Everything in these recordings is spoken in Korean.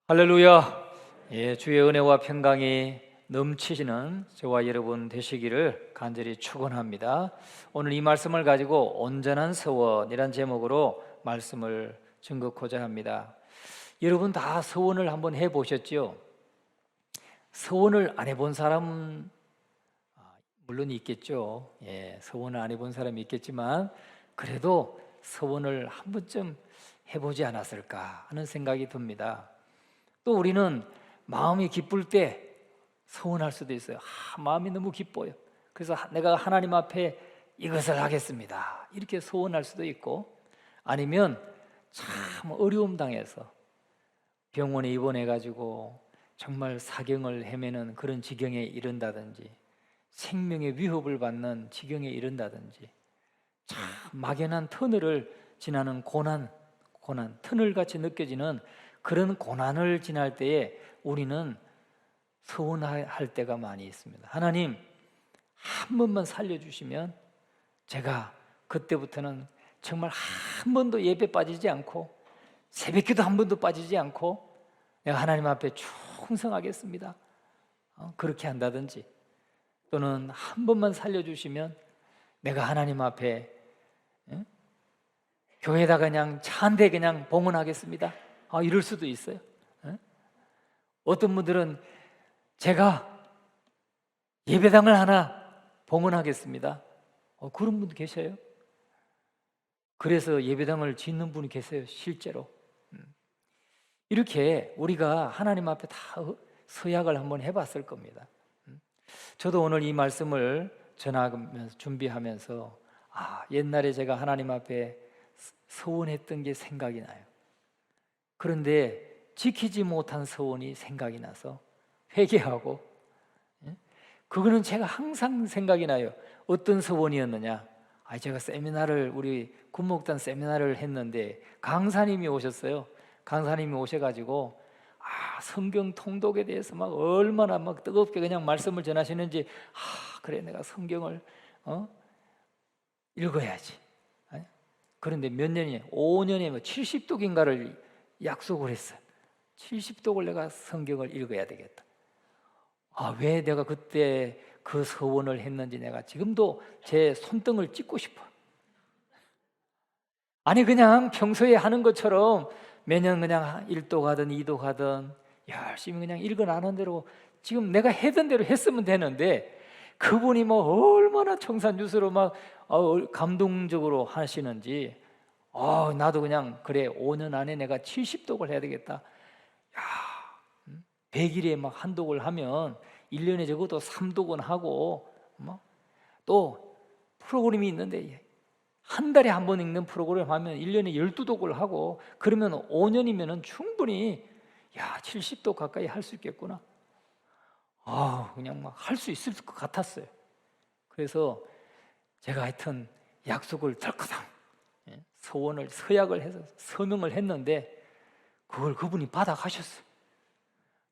할렐루야. 주의 은혜와 평강이 넘치시는 저와 여러분 되시기를 간절히 축원합니다. 오늘 이 말씀을 가지고 온전한 서원이란 제목으로 말씀을 증거코자 합니다. 여러분 다 서원을 한번 해보셨죠? 서원을 안 해본 사람 물론 있겠죠. 서원을 안 해본 사람이 있겠지만 그래도 서원을 한 번쯤 해보지 않았을까 하는 생각이 듭니다. 또 우리는 마음이 기쁠 때 서운할 수도 있어요. 마음이 너무 기뻐요. 그래서 내가 하나님 앞에 이것을 하겠습니다, 이렇게 서운할 수도 있고, 아니면 참 어려움 당해서 병원에 입원해가지고 정말 사경을 헤매는 그런 지경에 이른다든지, 생명의 위협을 받는 지경에 이른다든지, 참 막연한 터널을 지나는 고난, 터널같이 느껴지는 그런 고난을 지날 때에 우리는 서운할 때가 많이 있습니다. 하나님, 한 번만 살려주시면 제가 그때부터는 정말 한 번도 예배 빠지지 않고 새벽기도 한 번도 빠지지 않고 내가 하나님 앞에 충성하겠습니다, 그렇게 한다든지, 또는 한 번만 살려주시면 내가 하나님 앞에 교회에다가 그냥 차 한 대 그냥 봉헌하겠습니다, 이럴 수도 있어요. 어떤 분들은 제가 예배당을 하나 봉헌하겠습니다, 그런 분도 계셔요. 그래서 예배당을 짓는 분이 계세요, 실제로. 이렇게 우리가 하나님 앞에 다 서약을 한번 해봤을 겁니다. 저도 오늘 이 말씀을 전하면서 준비하면서 옛날에 제가 하나님 앞에 서원했던 게 생각이 나요. 그런데 지키지 못한 서원이 생각이 나서 회개하고, 그거는 제가 항상 생각이 나요. 어떤 서원이었느냐? 제가 우리 군목단 세미나를 했는데 강사님이 오셨어요. 강사님이 오셔가지고 성경 통독에 대해서 막 얼마나 막 뜨겁게 그냥 말씀을 전하시는지, 그래 내가 성경을 읽어야지. 그런데 몇 년이 5년에 70독인가를 약속을 했어요. 70독을 내가 성경을 읽어야 되겠다. 왜 내가 그때 그 서원을 했는지 내가 지금도 제 손등을 찢고 싶어. 그냥 평소에 하는 것처럼 매년 그냥 1독 하든 2독 하든 열심히 그냥 읽어나는 대로 지금 내가 했던 대로 했으면 되는데, 그분이 뭐 얼마나 청산유수로 막 감동적으로 하시는지, 나도 그냥 그래 5년 안에 내가 70독을 해야 되겠다. 100일에 막 한 독을 하면 1년에 적어도 3독은 하고, 또 프로그램이 있는데 한 달에 한 번 읽는 프로그램 하면 1년에 12독을 하고, 그러면 5년이면 충분히 70독 가까이 할 수 있겠구나. 그냥 막 할 수 있을 것 같았어요. 그래서 제가 하여튼 약속을 덜커덩 서약을 해서 서명을 했는데 그걸 그분이 받아가셨어요.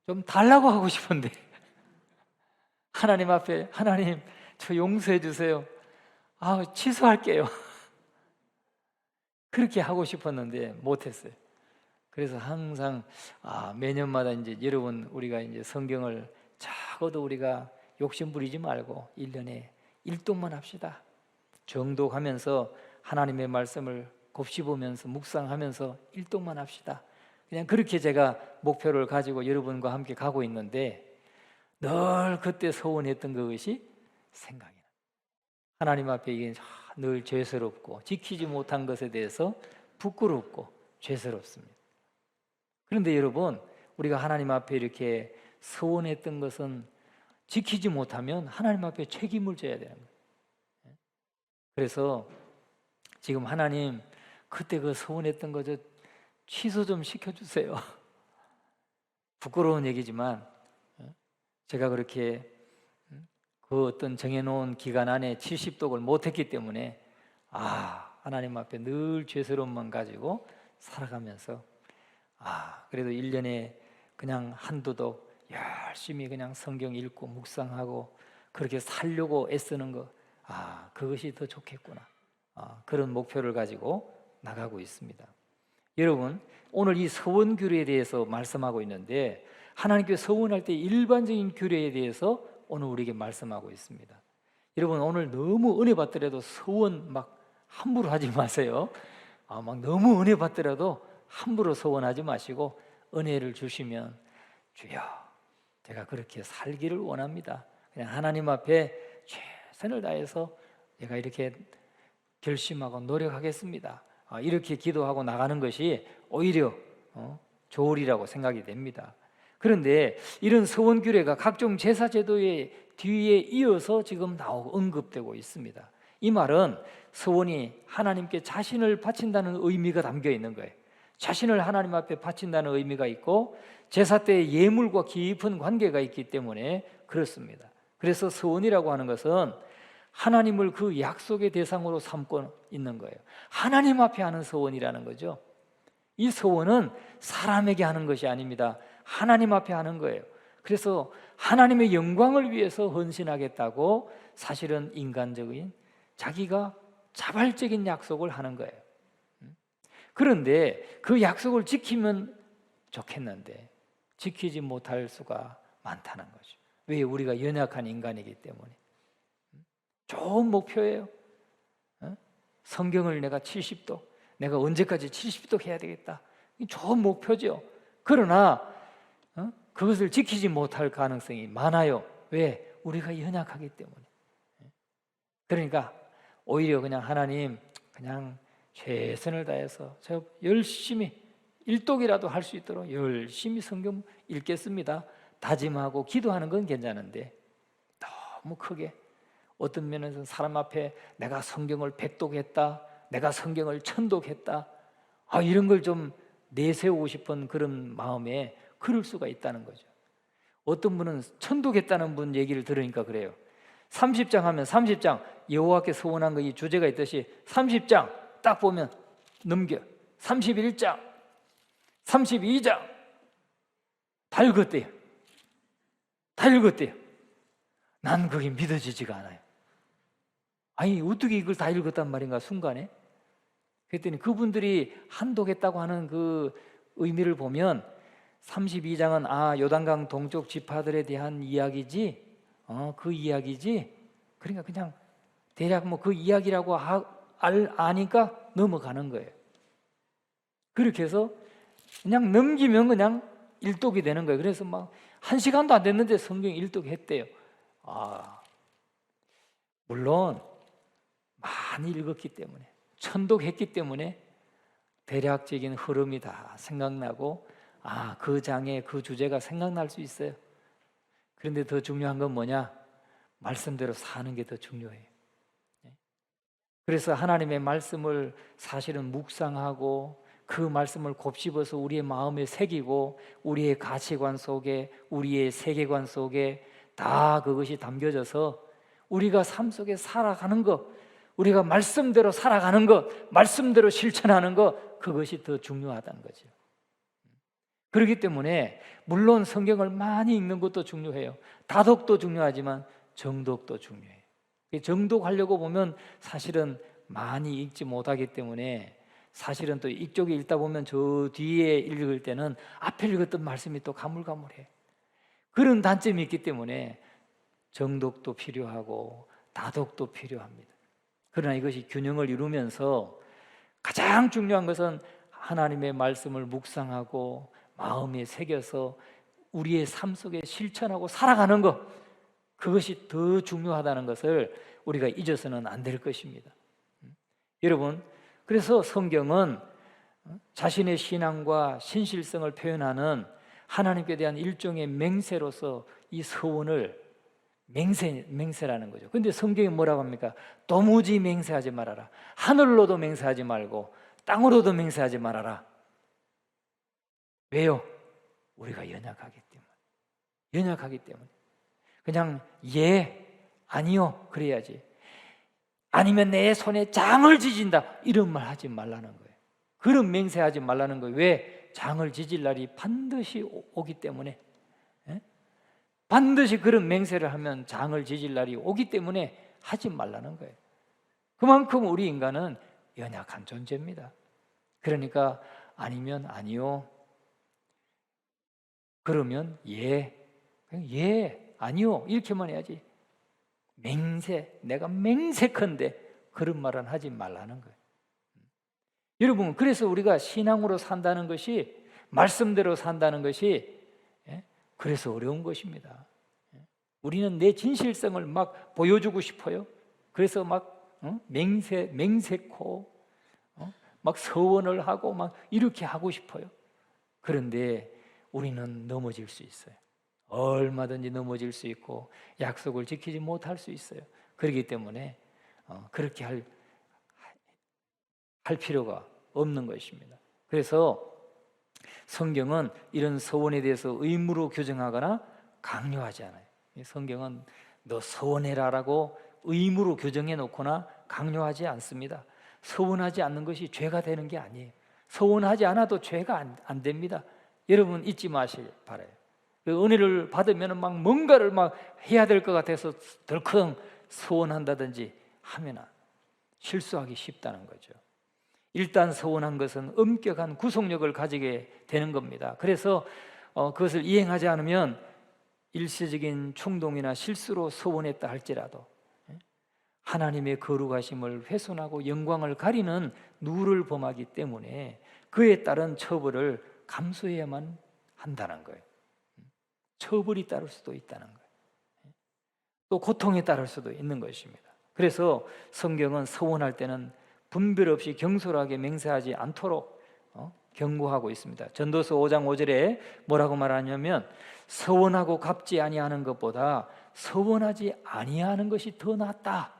좀 달라고 하고 싶은데 하나님 앞에, 하나님 저 용서해 주세요, 취소할게요, 그렇게 하고 싶었는데 못했어요. 그래서 항상 매년마다 이제 여러분, 우리가 이제 성경을 적어도 우리가 욕심 부리지 말고 1년에 1독만 합시다. 정독하면서 하나님의 말씀을 곱씹으면서 묵상하면서 1독만 합시다. 그냥 그렇게 제가 목표를 가지고 여러분과 함께 가고 있는데, 늘 그때 서원했던 그것이 생각이 나요. 하나님 앞에 이게 늘 죄스럽고 지키지 못한 것에 대해서 부끄럽고 죄스럽습니다. 그런데 여러분, 우리가 하나님 앞에 이렇게 서원했던 것은 지키지 못하면 하나님 앞에 책임을 져야 되는 거예요. 그래서 지금 하나님, 그때 그 서운했던 거 저 취소 좀 시켜주세요. 부끄러운 얘기지만 제가 그렇게 그 어떤 정해놓은 기간 안에 70독을 못했기 때문에 하나님 앞에 늘 죄스러움만 가지고 살아가면서 그래도 1년에 그냥 한두 독 열심히 그냥 성경 읽고 묵상하고 그렇게 살려고 애쓰는 거, 그것이 더 좋겠구나, 그런 목표를 가지고 나가고 있습니다. 여러분, 오늘 이 서원 규례에 대해서 말씀하고 있는데 하나님께 서원할 때 일반적인 규례에 대해서 오늘 우리에게 말씀하고 있습니다. 여러분, 오늘 너무 은혜 받더라도 서원 막 함부로 하지 마세요. 막 너무 은혜 받더라도 함부로 서원하지 마시고 은혜를 주시면 주여 제가 그렇게 살기를 원합니다. 그냥 하나님 앞에 최선을 다해서 제가 이렇게 결심하고 노력하겠습니다. 이렇게 기도하고 나가는 것이 오히려 좋으리라고 생각이 됩니다. 그런데 이런 서원 규례가 각종 제사 제도의 뒤에 이어서 지금 나오고 언급되고 있습니다. 이 말은 서원이 하나님께 자신을 바친다는 의미가 담겨 있는 거예요. 자신을 하나님 앞에 바친다는 의미가 있고 제사 때의 예물과 깊은 관계가 있기 때문에 그렇습니다. 그래서 서원이라고 하는 것은 하나님을 그 약속의 대상으로 삼고 있는 거예요. 하나님 앞에 하는 서원이라는 거죠. 이 서원은 사람에게 하는 것이 아닙니다. 하나님 앞에 하는 거예요. 그래서 하나님의 영광을 위해서 헌신하겠다고 사실은 인간적인 자기가 자발적인 약속을 하는 거예요. 그런데 그 약속을 지키면 좋겠는데 지키지 못할 수가 많다는 거죠. 왜? 우리가 연약한 인간이기 때문에. 좋은 목표예요. 성경을 내가 70독, 내가 언제까지 70독 해야 되겠다. 좋은 목표죠. 그러나 그것을 지키지 못할 가능성이 많아요. 왜? 우리가 연약하기 때문에. 그러니까 오히려 그냥 하나님 그냥 최선을 다해서 제가 열심히 1독이라도 할 수 있도록 열심히 성경 읽겠습니다. 다짐하고 기도하는 건 괜찮은데 너무 크게 어떤 면에서 사람 앞에 내가 성경을 100독했다, 내가 성경을 1000독했다, 이런 걸 좀 내세우고 싶은 그런 마음에 그럴 수가 있다는 거죠. 어떤 분은 1000독했다는 분 얘기를 들으니까 그래요. 30장 하면 30장 여호와께 서원한 거 이 주제가 있듯이 30장 딱 보면 넘겨 31장 32장 다 읽었대요. 다 읽었대요. 난 그게 믿어지지가 않아요. 아니 어떻게 이걸 다 읽었단 말인가 순간에. 그랬더니 그분들이 한독했다고 하는 그 의미를 보면 32장은 요단강 동쪽 지파들에 대한 이야기지, 그 이야기지. 그러니까 그냥 대략 뭐 그 이야기라고 아니까 넘어가는 거예요. 그렇게 해서 그냥 넘기면 그냥 일독이 되는 거예요. 그래서 막 1시간도 안 됐는데 성경 일독 했대요. 물론 많이 읽었기 때문에 1000독 했기 때문에 대략적인 흐름이 다 생각나고 그 장에 그 주제가 생각날 수 있어요. 그런데 더 중요한 건 뭐냐? 말씀대로 사는 게 더 중요해요. 그래서 하나님의 말씀을 사실은 묵상하고 그 말씀을 곱씹어서 우리의 마음에 새기고 우리의 가치관 속에, 우리의 세계관 속에 다 그것이 담겨져서 우리가 삶 속에 살아가는 것, 우리가 말씀대로 살아가는 것, 말씀대로 실천하는 것, 그것이 더 중요하다는 거죠. 그렇기 때문에 물론 성경을 많이 읽는 것도 중요해요. 다독도 중요하지만 정독도 중요해요. 정독하려고 보면 사실은 많이 읽지 못하기 때문에 사실은 또 이쪽에 읽다 보면 저 뒤에 읽을 때는 앞에 읽었던 말씀이 또 가물가물해. 그런 단점이 있기 때문에 정독도 필요하고 다독도 필요합니다. 그러나 이것이 균형을 이루면서 가장 중요한 것은 하나님의 말씀을 묵상하고 마음에 새겨서 우리의 삶 속에 실천하고 살아가는 것, 그것이 더 중요하다는 것을 우리가 잊어서는 안 될 것입니다. 여러분, 그래서 성경은 자신의 신앙과 신실성을 표현하는 하나님께 대한 일종의 맹세로서 이 서원을 맹세라는 거죠. 근데 성경이 뭐라고 합니까? 도무지 맹세하지 말아라. 하늘로도 맹세하지 말고 땅으로도 맹세하지 말아라. 왜요? 우리가 연약하기 때문에. 그냥 아니요 그래야지. 아니면 내 손에 장을 지진다 이런 말 하지 말라는 거예요. 그런 맹세하지 말라는 거예요. 왜? 장을 지질 날이 반드시 오기 때문에. 반드시 그런 맹세를 하면 장을 지질 날이 오기 때문에 하지 말라는 거예요. 그만큼 우리 인간은 연약한 존재입니다. 그러니까 아니면 아니요. 그러면 예, 예, 아니요 이렇게만 해야지. 내가 맹세컨대 그런 말은 하지 말라는 거예요. 여러분, 그래서 우리가 신앙으로 산다는 것이, 말씀대로 산다는 것이 그래서 어려운 것입니다. 우리는 내 진실성을 막 보여주고 싶어요. 그래서 막 맹세코 막 서원을 하고 막 이렇게 하고 싶어요. 그런데 우리는 넘어질 수 있어요. 얼마든지 넘어질 수 있고 약속을 지키지 못할 수 있어요. 그렇기 때문에 그렇게 할 필요가 없는 것입니다. 그래서 성경은 이런 서원에 대해서 의무로 규정하거나 강요하지 않아요. 성경은 너 서원해라라고 의무로 규정해 놓거나 강요하지 않습니다. 서원하지 않는 것이 죄가 되는 게 아니에요. 서원하지 않아도 죄가 안 됩니다. 여러분 잊지 마시길 바라요. 그 은혜를 받으면 막 뭔가를 막 해야 될 것 같아서 덜컹 서원한다든지 하면 실수하기 쉽다는 거죠. 일단 서원한 것은 엄격한 구속력을 가지게 되는 겁니다. 그래서 그것을 이행하지 않으면 일시적인 충동이나 실수로 서원했다 할지라도 하나님의 거룩하심을 훼손하고 영광을 가리는 누를 범하기 때문에 그에 따른 처벌을 감수해야만 한다는 거예요. 처벌이 따를 수도 있다는 거예요. 또 고통에 따를 수도 있는 것입니다. 그래서 성경은 서원할 때는 분별 없이 경솔하게 맹세하지 않도록 경고하고 있습니다. 전도서 5장 5절에 뭐라고 말하냐면 서원하고 갚지 아니하는 것보다 서원하지 아니하는 것이 더 낫다.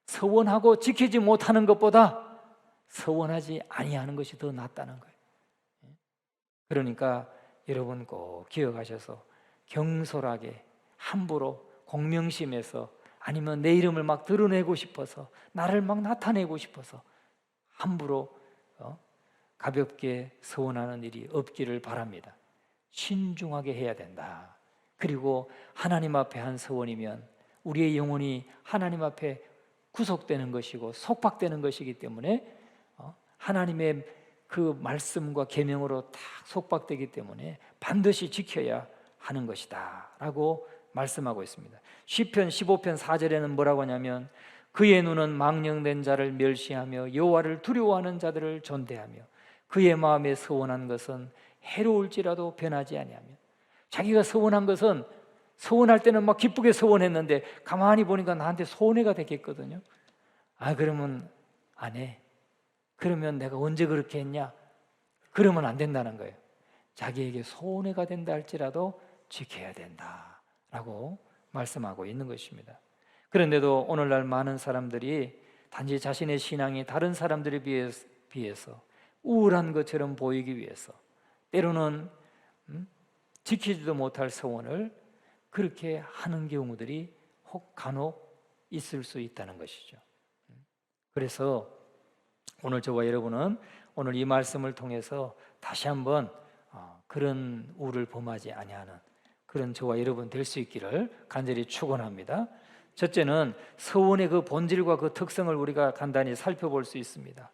서원하고 지키지 못하는 것보다 서원하지 아니하는 것이 더 낫다는 거예요. 그러니까 여러분 꼭 기억하셔서 경솔하게 함부로 공명심에서 아니면 내 이름을 막 드러내고 싶어서 나를 막 나타내고 싶어서 함부로 가볍게 서원하는 일이 없기를 바랍니다. 신중하게 해야 된다. 그리고 하나님 앞에 한 서원이면 우리의 영혼이 하나님 앞에 구속되는 것이고 속박되는 것이기 때문에 하나님의 그 말씀과 계명으로 딱 속박되기 때문에 반드시 지켜야 하는 것이다 라고 말씀하고 있습니다. 시편 15편 4절에는 뭐라고 하냐면 그의 눈은 망령된 자를 멸시하며 여호와를 두려워하는 자들을 존대하며 그의 마음에 서원한 것은 해로울지라도 변하지 아니하며 자기가 서원한 것은 서원할 때는 막 기쁘게 서원했는데 가만히 보니까 나한테 손해가 되겠거든요. 그러면 안 해. 그러면 내가 언제 그렇게 했냐? 그러면 안 된다는 거예요. 자기에게 손해가 된다 할지라도 지켜야 된다라고 말씀하고 있는 것입니다. 그런데도 오늘날 많은 사람들이 단지 자신의 신앙이 다른 사람들에 비해서 우울한 것처럼 보이기 위해서 때로는 지키지도 못할 서원을 그렇게 하는 경우들이 혹 간혹 있을 수 있다는 것이죠. 그래서 오늘 저와 여러분은 오늘 이 말씀을 통해서 다시 한번 그런 우를 범하지 아니하는 그런 저와 여러분 될 수 있기를 간절히 축원합니다. 첫째는 서원의 그 본질과 그 특성을 우리가 간단히 살펴볼 수 있습니다.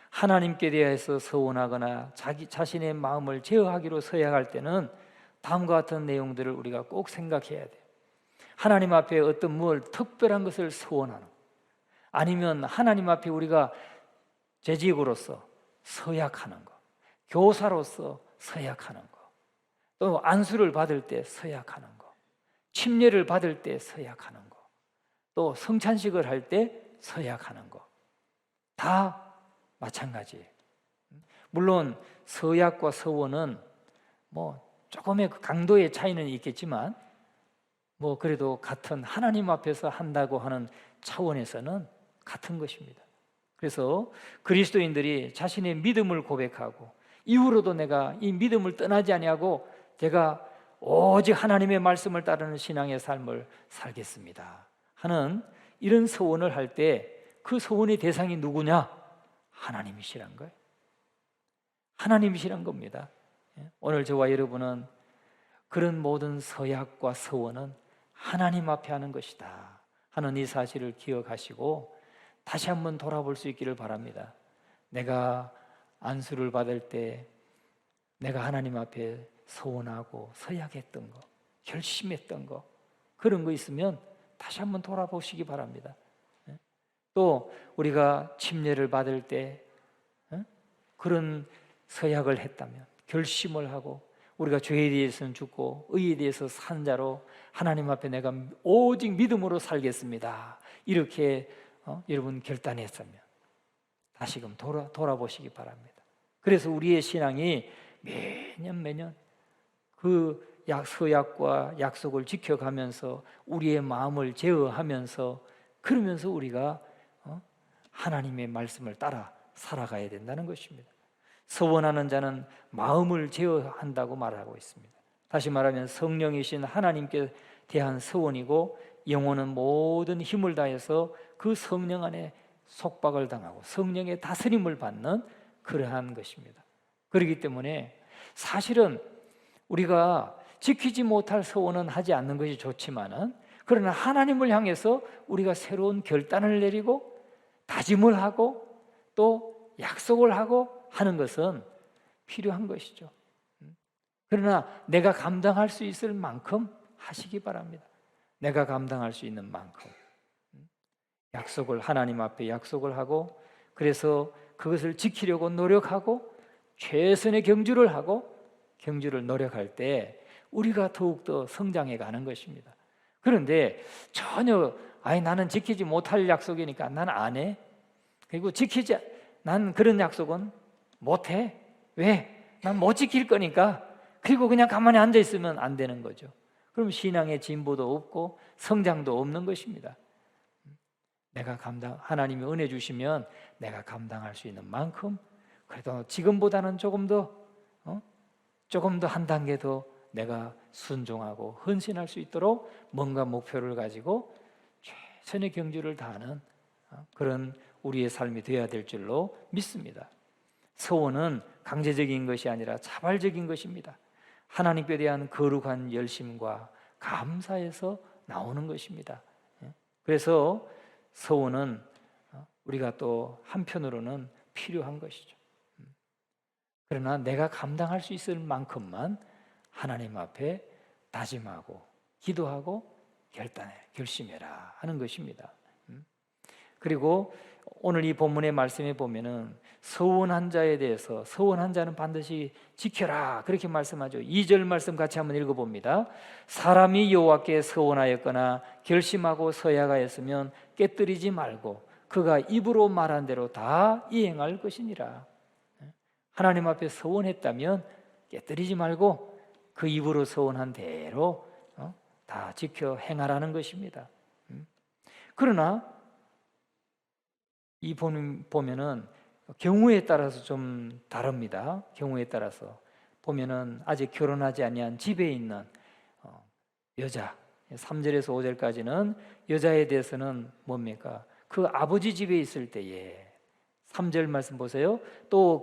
하나님께 대해서 서원하거나 자신의 마음을 제어하기로 서약할 때는 다음과 같은 내용들을 우리가 꼭 생각해야 돼요. 하나님 앞에 어떤 뭘 특별한 것을 서원하는, 아니면 하나님 앞에 우리가 재직으로서 서약하는 거, 교사로서 서약하는 거, 또 안수를 받을 때 서약하는 거, 침례를 받을 때 서약하는 거, 또 성찬식을 할 때 서약하는 거, 다 마찬가지예요. 물론 서약과 서원은 조금의 강도의 차이는 있겠지만 그래도 같은 하나님 앞에서 한다고 하는 차원에서는 같은 것입니다. 그래서 그리스도인들이 자신의 믿음을 고백하고 이후로도 내가 이 믿음을 떠나지 아니하고 제가 오직 하나님의 말씀을 따르는 신앙의 삶을 살겠습니다 하는 이런 서원을 할 때 그 서원의 대상이 누구냐? 하나님이시란 거예요. 하나님이시란 겁니다. 오늘 저와 여러분은 그런 모든 서약과 서원은 하나님 앞에 하는 것이다 하는 이 사실을 기억하시고 다시 한번 돌아볼 수 있기를 바랍니다. 내가 안수를 받을 때 내가 하나님 앞에 서원하고 서약했던 거, 결심했던 거, 그런 거 있으면 다시 한번 돌아보시기 바랍니다. 또 우리가 침례를 받을 때 그런 서약을 했다면, 결심을 하고 우리가 죄에 대해서는 죽고 의에 대해서 산 자로 하나님 앞에 내가 오직 믿음으로 살겠습니다, 이렇게 여러분 결단했다면 다시금 돌아보시기 바랍니다. 그래서 우리의 신앙이 매년 그 서약과 약속을 지켜가면서 우리의 마음을 제어하면서, 그러면서 우리가 하나님의 말씀을 따라 살아가야 된다는 것입니다. 서원하는 자는 마음을 제어한다고 말하고 있습니다. 다시 말하면 성령이신 하나님께 대한 서원이고, 영혼은 모든 힘을 다해서 그 성령 안에 속박을 당하고 성령의 다스림을 받는 그러한 것입니다. 그렇기 때문에 사실은 우리가 지키지 못할 서원은 하지 않는 것이 좋지만은, 그러나 하나님을 향해서 우리가 새로운 결단을 내리고 다짐을 하고 또 약속을 하고 하는 것은 필요한 것이죠. 그러나 내가 감당할 수 있을 만큼 하시기 바랍니다. 내가 감당할 수 있는 만큼 약속을, 하나님 앞에 약속을 하고, 그래서 그것을 지키려고 노력하고 최선의 경주를 하고 경주를 노력할 때 우리가 더욱더 성장해 가는 것입니다. 그런데 전혀 나는 지키지 못할 약속이니까 난 안 해, 그리고 난 그런 약속은 못 해, 왜? 난 못 지킬 거니까, 그리고 그냥 가만히 앉아 있으면 안 되는 거죠. 그럼 신앙의 진보도 없고 성장도 없는 것입니다. 하나님이 은혜 주시면 내가 감당할 수 있는 만큼, 그래도 지금보다는 조금 더 한 단계 더 내가 순종하고 헌신할 수 있도록 뭔가 목표를 가지고 최선의 경주를 다하는 그런 우리의 삶이 되어야 될 줄로 믿습니다. 서원은 강제적인 것이 아니라 자발적인 것입니다. 하나님께 대한 거룩한 열심과 감사에서 나오는 것입니다. 그래서 서원은 우리가 또 한편으로는 필요한 것이죠. 그러나 내가 감당할 수 있을 만큼만 하나님 앞에 다짐하고 기도하고 결심해라 하는 것입니다. 그리고 오늘 이 본문의 말씀에 보면은 서원한 자에 대해서, 서원한 자는 반드시 지켜라 그렇게 말씀하죠. 2절 말씀 같이 한번 읽어봅니다. 사람이 여호와께 서원하였거나 결심하고 서약하였으면 깨뜨리지 말고 그가 입으로 말한 대로 다 이행할 것이니라. 하나님 앞에 서원했다면 깨뜨리지 말고 그 입으로 서원한 대로 다 지켜 행하라는 것입니다. 그러나 이 보면은 경우에 따라서 좀 다릅니다. 경우에 따라서 보면은 아직 결혼하지 아니한 집에 있는 여자, 3절에서 5절까지는 여자에 대해서는 뭡니까? 그 아버지 집에 있을 때에, 3절 말씀 보세요. 또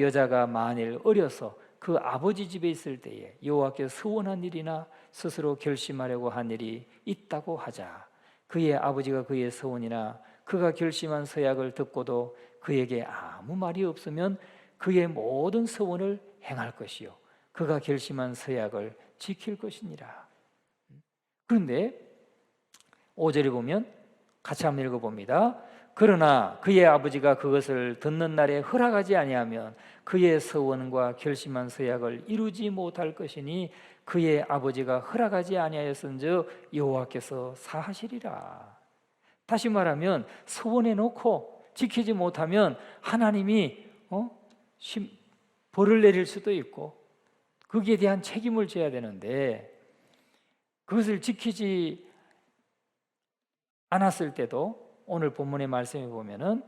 여자가 만일 어려서 그 아버지 집에 있을 때에 여호와께 서원한 일이나 스스로 결심하려고 한 일이 있다고 하자. 그의 아버지가 그의 서원이나 그가 결심한 서약을 듣고도 그에게 아무 말이 없으면 그의 모든 서원을 행할 것이요 그가 결심한 서약을 지킬 것이니라. 그런데 5절에 보면 같이 한번 읽어봅니다. 그러나 그의 아버지가 그것을 듣는 날에 허락하지 아니하면 그의 서원과 결심한 서약을 이루지 못할 것이니 그의 아버지가 허락하지 아니하였은즉 여호와께서 사하시리라. 다시 말하면 서원해 놓고 지키지 못하면 하나님이 벌을 내릴 수도 있고 거기에 대한 책임을 져야 되는데, 그것을 지키지 않았을 때도 오늘 본문의 말씀에 보면은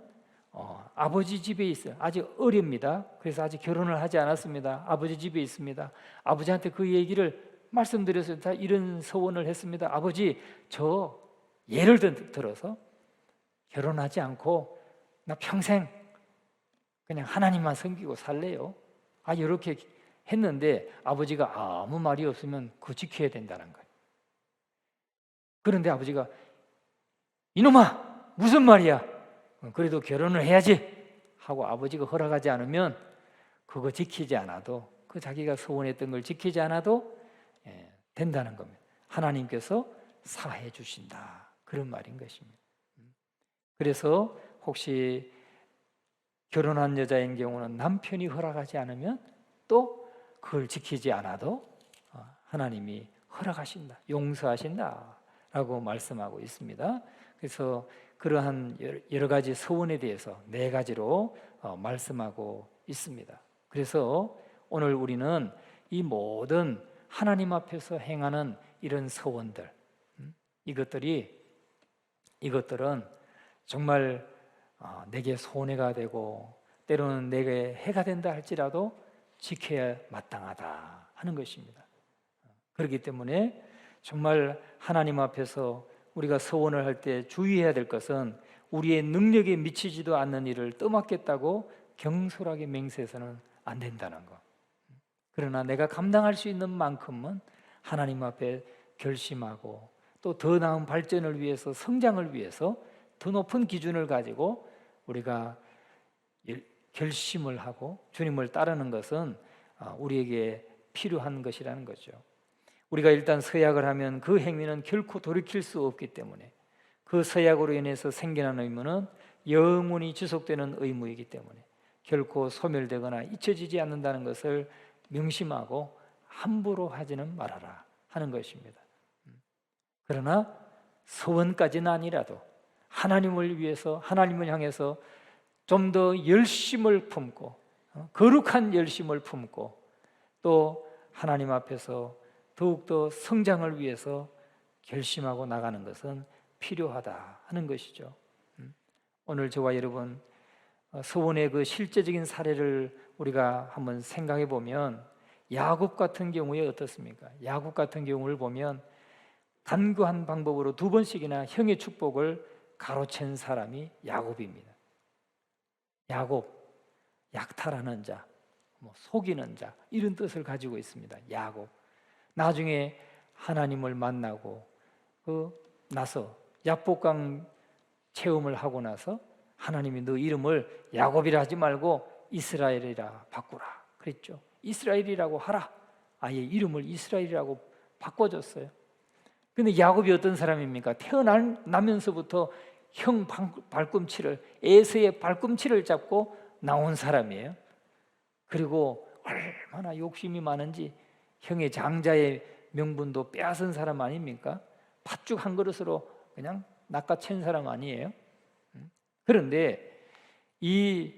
아버지 집에 있어요. 아직 어립니다. 그래서 아직 결혼을 하지 않았습니다. 아버지 집에 있습니다. 아버지한테 그 얘기를 말씀드려서 다 이런 서원을 했습니다. 아버지, 저 예를 들어서 결혼하지 않고 나 평생 그냥 하나님만 섬기고 살래요. 이렇게 했는데 아버지가 아무 말이 없으면 그거 지켜야 된다는 거예요. 그런데 아버지가 이놈아 무슨 말이야? 그래도 결혼을 해야지 하고 아버지가 허락하지 않으면 그거 지키지 않아도, 그 자기가 소원했던 걸 지키지 않아도 된다는 겁니다. 하나님께서 사해 주신다, 그런 말인 것입니다. 그래서 혹시 결혼한 여자인 경우는 남편이 허락하지 않으면 또 그걸 지키지 않아도 하나님이 허락하신다, 용서하신다 라고 말씀하고 있습니다. 그래서 그러한 여러 가지 소원에 대해서 4가지로 말씀하고 있습니다. 그래서 오늘 우리는 이 모든 하나님 앞에서 행하는 이런 소원들, 이것들은 정말 내게 손해가 되고 때로는 내게 해가 된다 할지라도 지켜야 마땅하다 하는 것입니다. 그렇기 때문에 정말 하나님 앞에서 우리가 소원을 할 때 주의해야 될 것은 우리의 능력에 미치지도 않는 일을 떠맡겠다고 경솔하게 맹세해서는 안 된다는 것. 그러나 내가 감당할 수 있는 만큼은 하나님 앞에 결심하고 또 더 나은 발전을 위해서, 성장을 위해서 더 높은 기준을 가지고 우리가 결심을 하고 주님을 따르는 것은 우리에게 필요한 것이라는 거죠. 우리가 일단 서약을 하면 그 행위는 결코 돌이킬 수 없기 때문에, 그 서약으로 인해서 생겨난 의무는 영원히 지속되는 의무이기 때문에 결코 소멸되거나 잊혀지지 않는다는 것을 명심하고 함부로 하지는 말아라 하는 것입니다. 그러나 소원까지는 아니라도 하나님을 위해서, 하나님을 향해서 좀 더 열심을 품고, 거룩한 열심을 품고 또 하나님 앞에서 더욱더 성장을 위해서 결심하고 나가는 것은 필요하다 하는 것이죠. 오늘 저와 여러분 소원의 그 실제적인 사례를 우리가 한번 생각해 보면, 야곱 같은 경우에 어떻습니까? 야곱 같은 경우를 보면 간교한 방법으로 2번씩이나 형의 축복을 가로챈 사람이 야곱입니다. 야곱, 약탈하는 자, 속이는 자, 이런 뜻을 가지고 있습니다. 야곱. 나중에 하나님을 만나고 나서 야복강 체험을 하고 나서 하나님이 너 이름을 야곱이라 하지 말고 이스라엘이라 바꾸라 그랬죠. 이스라엘이라고 하라. 아예 이름을 이스라엘이라고 바꿔줬어요. 근데 야곱이 어떤 사람입니까? 태어나면서부터 형 발꿈치를, 에서의 발꿈치를 잡고 나온 사람이에요. 그리고 얼마나 욕심이 많은지 형의 장자의 명분도 빼앗은 사람 아닙니까? 팥죽 한 그릇으로 그냥 낚아챈 사람 아니에요? 그런데 이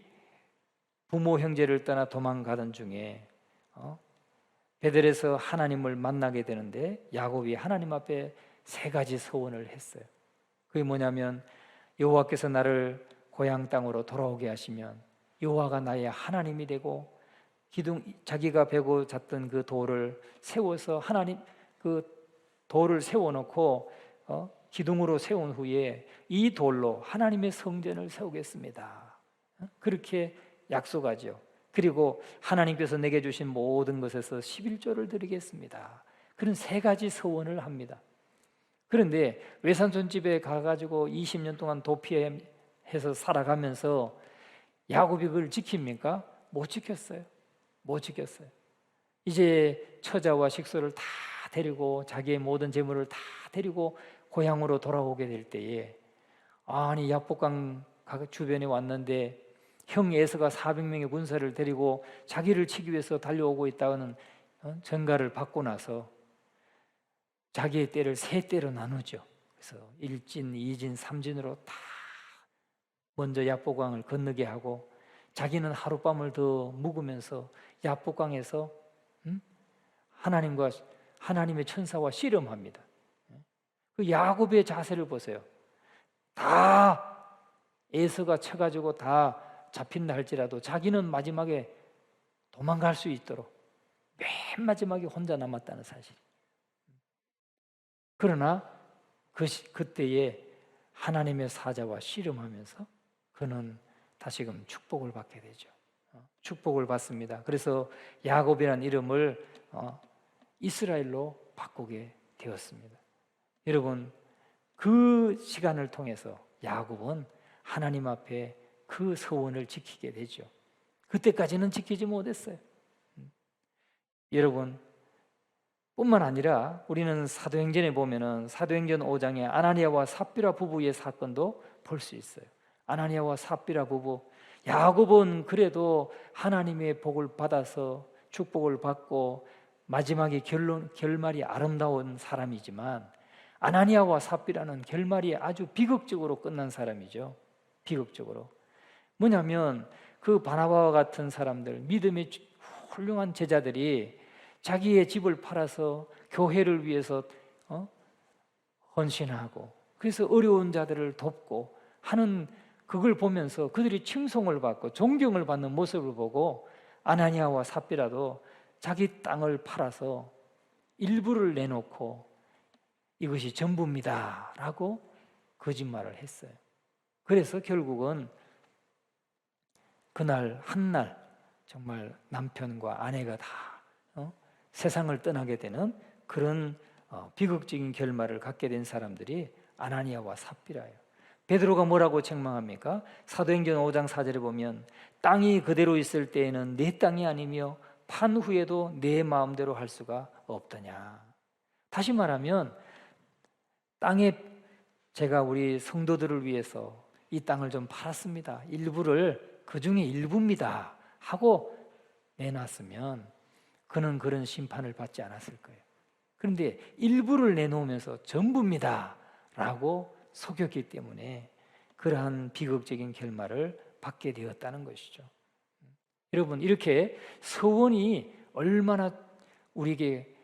부모 형제를 떠나 도망가던 중에 베델에서 하나님을 만나게 되는데, 야곱이 하나님 앞에 3가지 소원을 했어요. 그게 뭐냐면, 여호와께서 나를 고향 땅으로 돌아오게 하시면 여호와가 나의 하나님이 되고, 자기가 베고 잤던 그 돌을 세워서 하나님 그 돌을 세워놓고 기둥으로 세운 후에 이 돌로 하나님의 성전을 세우겠습니다. 그렇게 약속하죠. 그리고 하나님께서 내게 주신 모든 것에서 11조를 드리겠습니다. 그런 3가지 소원을 합니다. 그런데 외삼촌 집에 가가지고 20년 동안 도피해서 살아가면서 야곱이 그걸 지킵니까? 못 지켰어요. 못 지켰어요. 이제 처자와 식소를 다 데리고 자기의 모든 재물을 다 데리고 고향으로 돌아오게 될 때에, 아니 야복강 주변에 왔는데 형 에서가 400명의 군사를 데리고 자기를 치기 위해서 달려오고 있다는 전가를 받고 나서 자기의 떼를 3떼로 나누죠. 그래서 1진, 2진, 3진으로 다 먼저 야복강을 건너게 하고, 자기는 하룻밤을 더 묵으면서 야복강에서 하나님의 천사와 씨름합니다. 그 야곱의 자세를 보세요. 다 에서가 쳐가지고 다 잡힌다 할지라도 자기는 마지막에 도망갈 수 있도록 맨 마지막에 혼자 남았다는 사실. 그러나 그때에 하나님의 사자와 씨름하면서 그는 다시금 축복을 받게 되죠. 축복을 받습니다. 그래서 야곱이라는 이름을 이스라엘로 바꾸게 되었습니다. 여러분, 그 시간을 통해서 야곱은 하나님 앞에 그 서원을 지키게 되죠. 그때까지는 지키지 못했어요. 여러분, 뿐만 아니라 우리는 사도행전에 보면은 사도행전 5장에 아나니아와 삽비라 부부의 사건도 볼 수 있어요. 아나니아와 삽비라 부부, 야곱은 그래도 하나님의 복을 받아서 축복을 받고 마지막에 결말이 아름다운 사람이지만, 아나니아와 삽비라는 결말이 아주 비극적으로 끝난 사람이죠. 비극적으로. 뭐냐면 그 바나바와 같은 사람들, 믿음의 훌륭한 제자들이 자기의 집을 팔아서 교회를 위해서 헌신하고, 그래서 어려운 자들을 돕고 하는 그걸 보면서 그들이 칭송을 받고 존경을 받는 모습을 보고, 아나니아와 삽비라도 자기 땅을 팔아서 일부를 내놓고 이것이 전부입니다 라고 거짓말을 했어요. 그래서 결국은 그날 한날 정말 남편과 아내가 다 세상을 떠나게 되는 그런 비극적인 결말을 갖게 된 사람들이 아나니아와 삽비라예요. 베드로가 뭐라고 책망합니까? 사도행전 5장 4절에 보면 땅이 그대로 있을 때에는 내 땅이 아니며 판 후에도 내 마음대로 할 수가 없더냐. 다시 말하면 땅에 제가 우리 성도들을 위해서 이 땅을 좀 팔았습니다. 일부를, 그 중에 일부입니다 하고 내놨으면 그는 그런 심판을 받지 않았을 거예요. 그런데 일부를 내놓으면서 전부입니다 라고 속였기 때문에 그러한 비극적인 결말을 받게 되었다는 것이죠. 여러분, 이렇게 서원이 얼마나 우리에게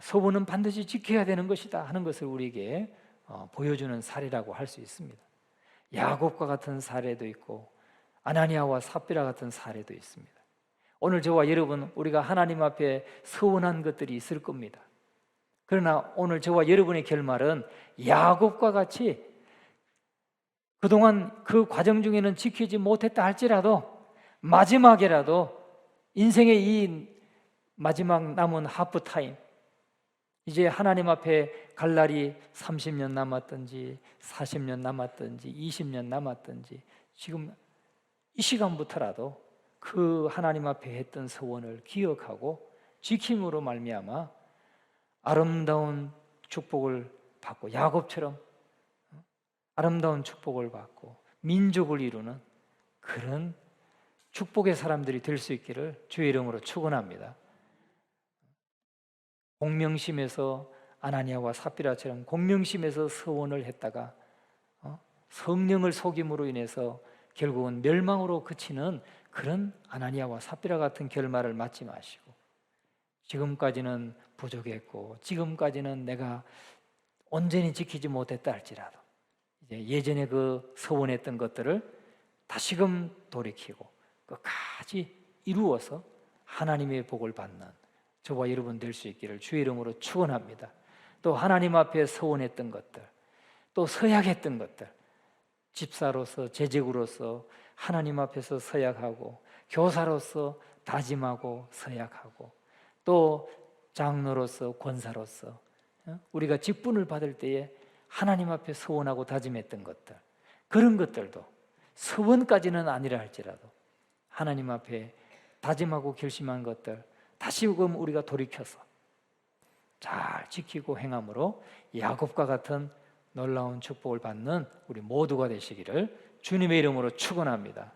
서원은 반드시 지켜야 되는 것이다 하는 것을 우리에게 보여주는 사례라고 할 수 있습니다. 야곱과 같은 사례도 있고 아나니아와 삽비라 같은 사례도 있습니다. 오늘 저와 여러분, 우리가 하나님 앞에 서원한 것들이 있을 겁니다. 그러나 오늘 저와 여러분의 결말은 야곱과 같이 그동안 그 과정 중에는 지키지 못했다 할지라도 마지막에라도, 인생의 이 마지막 남은 하프타임, 이제 하나님 앞에 갈 날이 30년 남았든지 40년 남았든지 20년 남았든지 지금 이 시간부터라도 그 하나님 앞에 했던 서원을 기억하고 지킴으로 말미암아 아름다운 축복을 받고, 야곱처럼 아름다운 축복을 받고 민족을 이루는 그런 축복의 사람들이 될 수 있기를 주의 이름으로 축원합니다. 공명심에서 아나니아와 삽비라처럼 공명심에서 서원을 했다가 성령을 속임으로 인해서 결국은 멸망으로 그치는 그런 아나니아와 삽비라 같은 결말을 맞지 마시고, 지금까지는 부족했고 지금까지는 내가 온전히 지키지 못했다 할지라도 이제 예전에 그 서원했던 것들을 다시금 돌이키고 끝까지 이루어서 하나님의 복을 받는 저와 여러분 될 수 있기를 주의 이름으로 축원합니다. 또 하나님 앞에 서원했던 것들, 또 서약했던 것들, 집사로서 재직으로서 하나님 앞에서 서약하고, 교사로서 다짐하고 서약하고, 또 장로로서 권사로서 우리가 직분을 받을 때에 하나님 앞에 서원하고 다짐했던 것들, 그런 것들도 서원까지는 아니라 할지라도 하나님 앞에 다짐하고 결심한 것들 다시금 우리가 돌이켜서 잘 지키고 행함으로 야곱과 같은 놀라운 축복을 받는 우리 모두가 되시기를 주님의 이름으로 축원합니다.